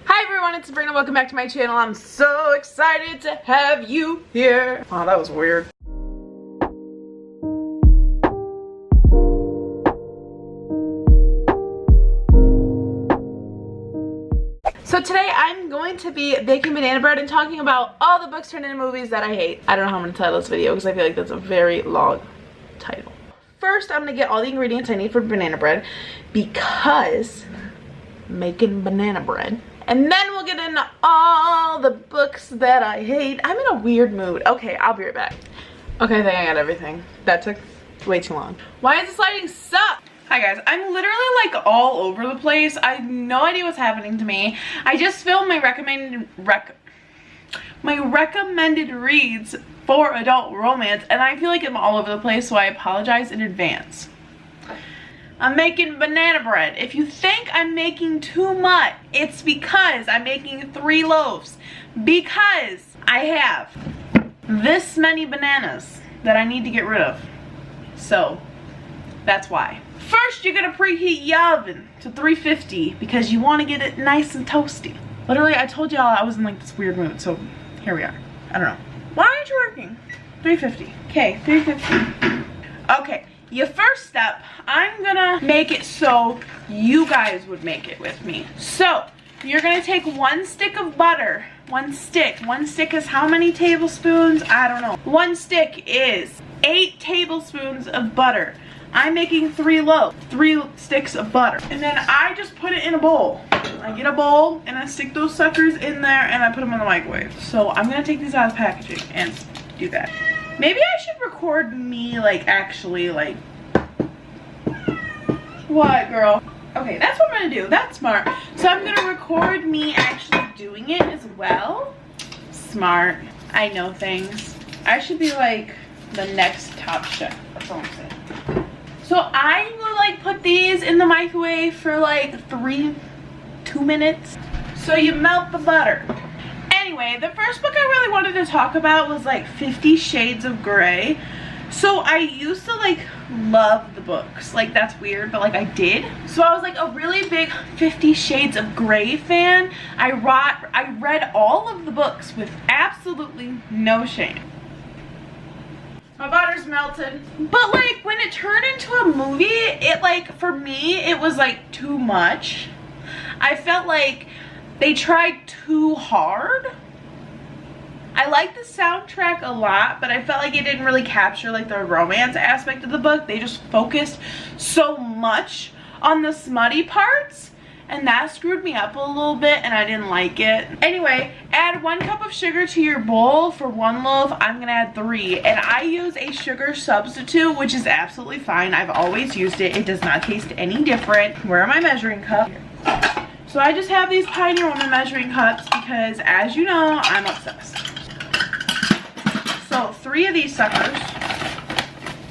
Hi everyone, it's Sabrina. Welcome back to my channel. I'm so excited to have you here. Oh, that was weird. So today I'm going to be baking banana bread and talking about all the books turned into movies that I hate. I don't know how I'm going to title this video because I feel like that's a very long title. First, I'm going to get all the ingredients I need for banana bread because I'm making banana bread. And then we'll get into all the books that I hate. I'm in a weird mood. Okay, I'll be right back. Okay, I think I got everything. That took way too long. Why is this lighting suck? Hi guys, I'm literally like all over the place. I have no idea what's happening to me. I just filmed my recommended reads for adult romance and I feel like I'm all over the place, so I apologize in advance. I'm making banana bread. If you think I'm making too much, it's because I'm making 3 loaves. Because I have this many bananas that I need to get rid of. So, that's why. First, you're gonna preheat your oven to 350 because you want to get it nice and toasty. Literally, I told y'all I was in like this weird mood, so here we are. I don't know. Why aren't you working? 350. Okay, 350. Okay. Your first step, I'm gonna make it so you guys would make it with me. So, you're gonna take 1 stick of butter. 1 stick. 1 stick is how many tablespoons? I don't know. 1 stick is 8 tablespoons of butter. I'm making 3 loaves. 3 sticks of butter. And then I just put it in a bowl. I get a bowl and I stick those suckers in there and I put them in the microwave. So, I'm gonna take these out of packaging and do that. Maybe I should record me, like, actually, like... What, girl? Okay, that's what I'm gonna do. That's smart. So I'm gonna record me actually doing it as well. Smart. I know things. I should be, like, the next top chef. That's all I'm saying. So I will, like, put these in the microwave for, like, 2 minutes. So you melt the butter. Anyway, the first book I really wanted to talk about was like 50 Shades of Grey. So I used to like love the books. Like that's weird, but like I did. So I was like a really big 50 Shades of Grey fan. I read all of the books with absolutely no shame. My butter's melted. But like when it turned into a movie, it like for me it was like too much. I felt like they tried too hard. I like the soundtrack a lot, but I felt like it didn't really capture like the romance aspect of the book. They just focused so much on the smutty parts, and that screwed me up a little bit, and I didn't like it. Anyway, add 1 cup of sugar to your bowl. For 1 loaf, I'm gonna add 3, and I use a sugar substitute, which is absolutely fine. I've always used it. It does not taste any different. Where are my measuring cups? So I just have these Pioneer Woman measuring cups because, as you know, I'm obsessed. So 3 of these suckers.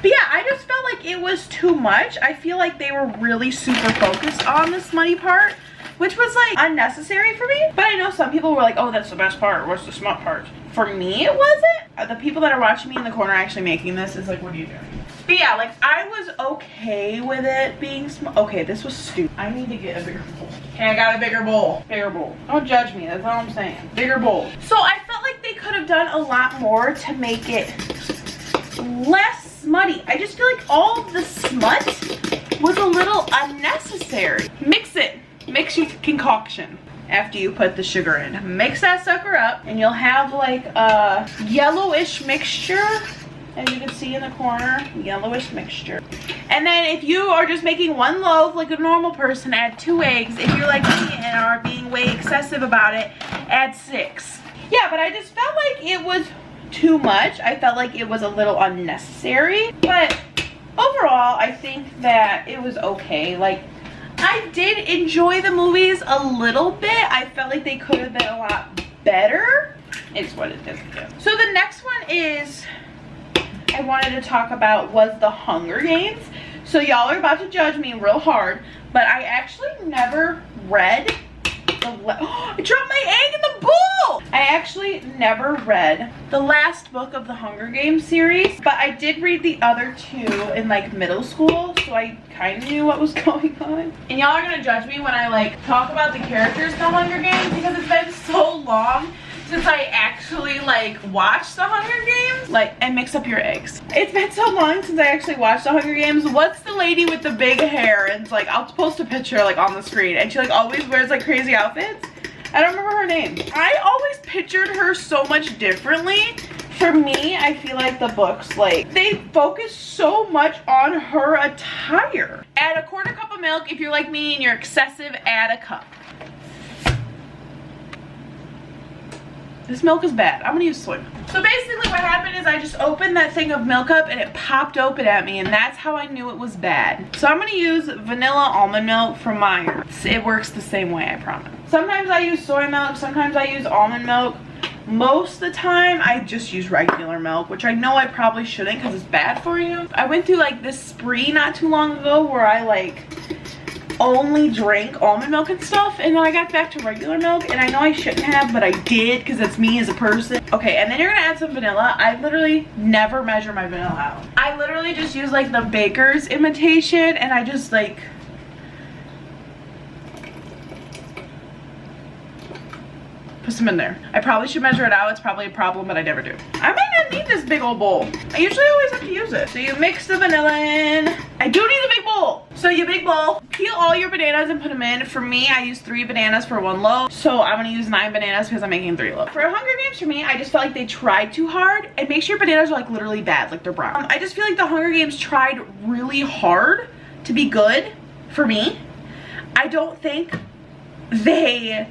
But yeah, I just felt like it was too much. I feel like they were really super focused on the smutty part, which was like unnecessary for me. But I know some people were like, oh, that's the best part. What's the smut part? For me, it wasn't. The people that are watching me in the corner actually making this is like, what are you doing? But yeah, like I was okay with it being small. Okay, this was stupid. I need to get a bigger bowl. Okay, I got a bigger bowl. Bigger bowl. Don't judge me, that's all I'm saying. Bigger bowl. So I felt like they could have done a lot more to make it less smutty. I just feel like all of the smut was a little unnecessary. Mix it. Mix your concoction. After you put the sugar in. Mix that sucker up and you'll have like a yellowish mixture. As you can see in the corner, yellowish mixture. And then if you are just making 1 loaf like a normal person, add 2 eggs. If you're like me and are being way excessive about it, add 6. Yeah, but I just felt like it was too much. I felt like it was a little unnecessary. But overall, I think that it was okay. Like, I did enjoy the movies a little bit. I felt like they could have been a lot better. It's what it is. So the next one is... I wanted to talk about was the Hunger Games. So y'all are about to judge me real hard, but I actually never read the I dropped my egg in the bowl. I actually I never read the last book of the Hunger Games series, but I did read the other two in like middle school, so I kind of knew what was going on. And y'all are gonna judge me when I like talk about the characters in the Hunger Games because it's been so long since I actually like watched the Hunger Games. Like, and mix up your eggs. It's been so long since I actually watched the Hunger Games. What's the lady with the big hair? And it's like, I'll post a picture like on the screen, and she like always wears like crazy outfits. I don't remember her name. I always pictured her so much differently. For me, I feel like the books, like, they focus so much on her attire. Add a quarter cup of milk. If you're like me and you're excessive, add a cup. This milk is bad. I'm gonna use soy milk. So basically what happened is I just opened that thing of milk up and it popped open at me, and that's how I knew it was bad. So I'm gonna use vanilla almond milk from Meijer. It works the same way, I promise. Sometimes I use soy milk, sometimes I use almond milk. Most of the time I just use regular milk, which I know I probably shouldn't because it's bad for you. I went through like this spree not too long ago where I like only drank almond milk and stuff, and then I got back to regular milk, and I know I shouldn't have, but I did because it's me as a person. Okay, and then you're gonna add some vanilla. I literally never measure my vanilla out. I literally just use like the baker's imitation, and I just like put some in there. I probably should measure it out. It's probably a problem, but I never do. I might not need this big old bowl. I usually always have to use it. So you mix the vanilla in. I do need a big bowl. So you big bowl, peel all your bananas and put them in. For me, I use 3 bananas for 1 loaf. So I'm gonna use 9 bananas because I'm making 3 loaves. For Hunger Games, for me, I just felt like they tried too hard. And make sure your bananas are like literally bad, like they're brown. I just feel like the Hunger Games tried really hard to be good for me. I don't think they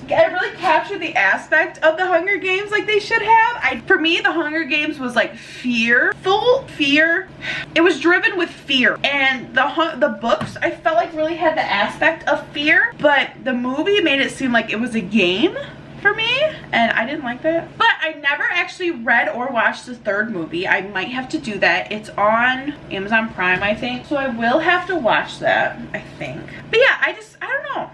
really captured the aspect of the Hunger Games like they should have. For me, the Hunger Games was like full fear. It was driven with fear, and the books I felt like really had the aspect of fear, but the movie made it seem like it was a game for me, and I didn't like that. But I never actually read or watched the 3rd movie. I might have to do that. It's on Amazon Prime, I think, so I will have to watch that, I think. But yeah, I don't know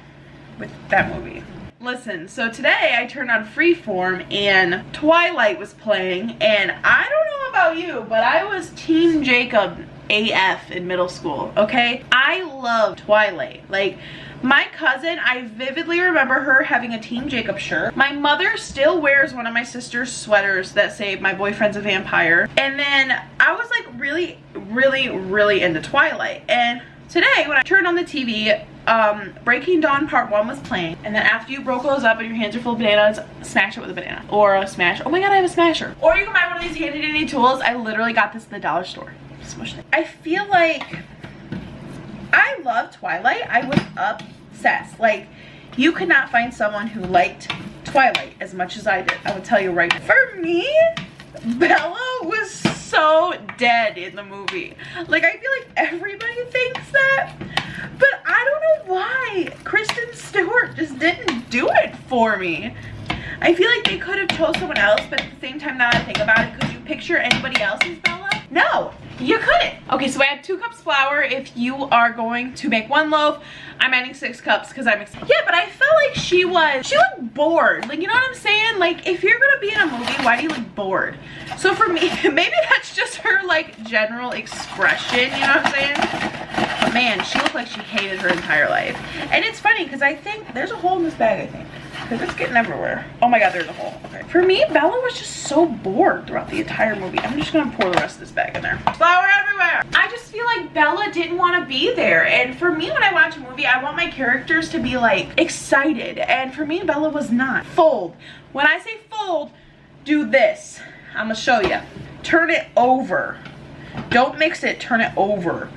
with that movie. Listen, so today I turned on Freeform and Twilight was playing, and I don't know about you, but I was Team Jacob AF in middle school, okay? I love Twilight. Like, my cousin, I vividly remember her having a Team Jacob shirt. My mother still wears one of my sister's sweaters that say "My boyfriend's a vampire." And then I was like really, really, really into Twilight. And today when I turned on the TV, Breaking Dawn Part 1 was playing, and then after you broke those up and your hands are full of bananas, smash it with a banana or a smash. Oh my god, I have a smasher. Or you can buy one of these handy dandy tools. I literally got this at the dollar store. Smush it. I feel like I love Twilight. I was obsessed. Like, you could not find someone who liked Twilight as much as I did. I would tell you right now. For me, Bella was so dead in the movie. Like, I feel like everybody thinks that, but I don't know why Kristen Stewart just didn't do it for me. I feel like they could have chose someone else, but at the same time, now that I think about it, could you picture anybody else as Bella? No, you couldn't. Okay, so I had 2 cups flour. If you are going to make 1 loaf, I'm adding 6 cups because I'm excited. Yeah, but I felt like she looked bored. Like, you know what I'm saying? Like, if you're gonna be in a movie, why do you look bored? So for me, maybe that's just her like general expression, you know what I'm saying? But man, she looked like she hated her entire life. And it's funny because I think there's a hole in this bag, I think. Because it's getting everywhere. Oh my god, there's a hole. Okay. For me, Bella was just so bored throughout the entire movie. I'm just gonna pour the rest of this bag in there. Flour everywhere. I just feel like Bella didn't want to be there. And for me, when I watch a movie, I want my characters to be like excited. And for me, Bella was not. Fold. When I say fold, do this. I'm gonna show you. Turn it over. Don't mix it, turn it over.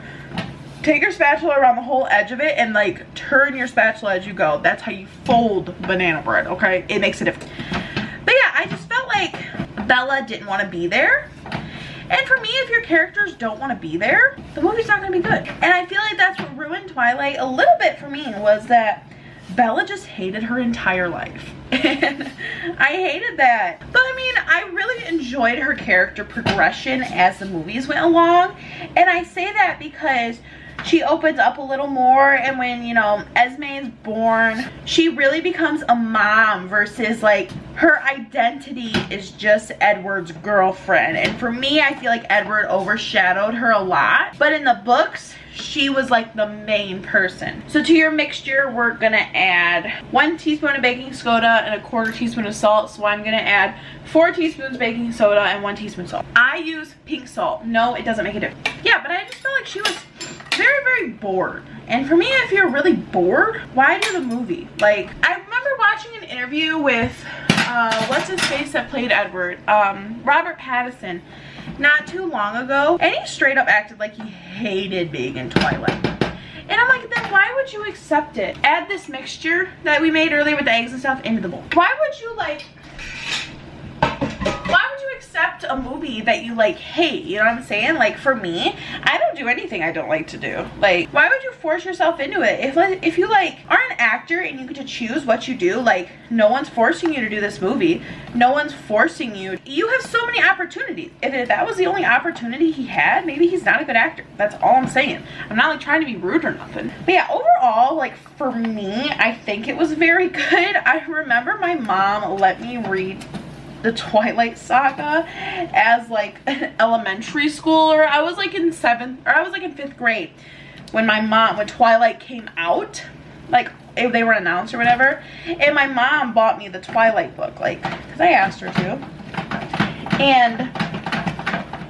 Take your spatula around the whole edge of it and like turn your spatula as you go. That's how you fold banana bread, okay? It makes a difference. But yeah, I just felt like Bella didn't want to be there. And for me, if your characters don't want to be there, the movie's not going to be good. And I feel like that's what ruined Twilight a little bit for me, was that Bella just hated her entire life. And I hated that. But I mean, I really enjoyed her character progression as the movies went along. And I say that because she opens up a little more, and when, you know, Esme is born, she really becomes a mom versus like her identity is just Edward's girlfriend. And for me, I feel like Edward overshadowed her a lot, but in the books she was like the main person. So to your mixture, we're gonna add 1 teaspoon of baking soda and 1/4 teaspoon of salt. So I'm gonna add 4 teaspoons baking soda and 1 teaspoon salt. I use pink salt. No, it doesn't make a difference. Yeah, but I just felt like she was very bored. And for me, if you're really bored, why do the movie? Like, I remember watching an interview with what's his face that played Edward, Robert Pattinson, not too long ago, and he straight up acted like he hated being in Twilight. And I'm like, then why would you accept it? Add this mixture that we made earlier with the eggs and stuff into the bowl. Why would you accept a movie that you like hate? You know what I'm saying? Like, for me, I don't do anything I don't like to do. Like, why would you force yourself into it? If you like are an actor and you get to choose what you do, like, no one's forcing you to do this movie. No one's forcing you. You have so many opportunities. If that was the only opportunity he had, maybe he's not a good actor. That's all I'm saying. I'm not like trying to be rude or nothing. But yeah, overall, like, for me, I think it was very good. I remember my mom let me read the Twilight Saga as like an elementary schooler. I was like in 5th grade when Twilight came out, like if they were announced or whatever, and my mom bought me the Twilight book, like, because I asked her to. And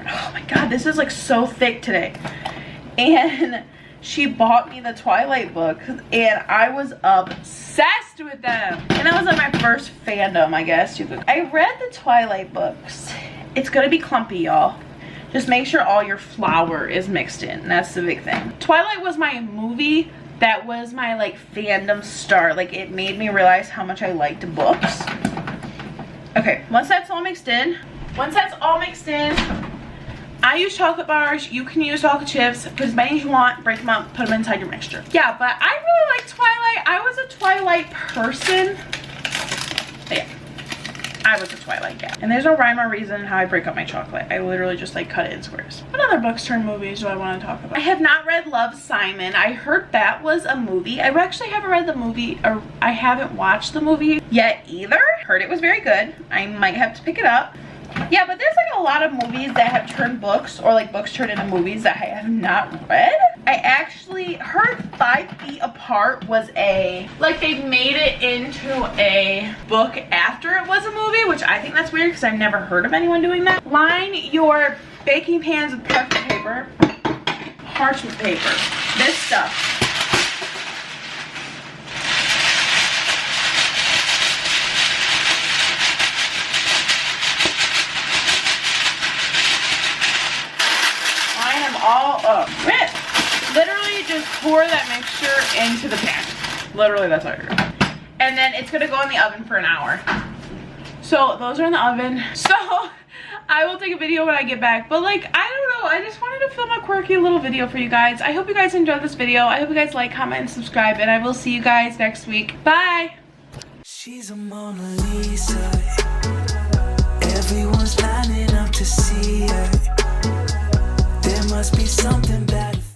oh my god, this is like so thick today. And she bought me the Twilight book, and I was obsessed with them. And that was like my first fandom, I guess. I read the Twilight books. It's gonna be clumpy, y'all. Just make sure all your flour is mixed in. That's the big thing. Twilight was my movie that was my like fandom start. Like, it made me realize how much I liked books. Okay, once that's all mixed in, I use chocolate bars. You can use chocolate chips. Put as many as you want. Break them up. Put them inside your mixture. Yeah, but I really like Twilight. I was a Twilight person. But yeah, I was a Twilight gal. And there's no rhyme or reason how I break up my chocolate. I literally just like cut it in squares. What other books turned movies do I want to talk about? I have not read Love, Simon. I heard that was a movie. I actually haven't read the movie, or I haven't watched the movie yet either. Heard it was very good. I might have to pick it up. Yeah, but there's like a lot of movies that have turned books, or like books turned into movies, that I have not read. I actually heard 5 Feet Apart was like they made it into a book after it was a movie, which I think that's weird because I've never heard of anyone doing that. Line your baking pans with parchment paper. Parchment paper. This stuff. All up. Literally just pour that mixture into the pan. Literally, that's all you're doing. And then it's gonna go in the oven for an hour. So those are in the oven. So I will take a video when I get back. But like, I don't know, I just wanted to film a quirky little video for you guys. I hope you guys enjoyed this video. I hope you guys like, comment, and subscribe, and I will see you guys next week. Bye. She's a Mona Lisa.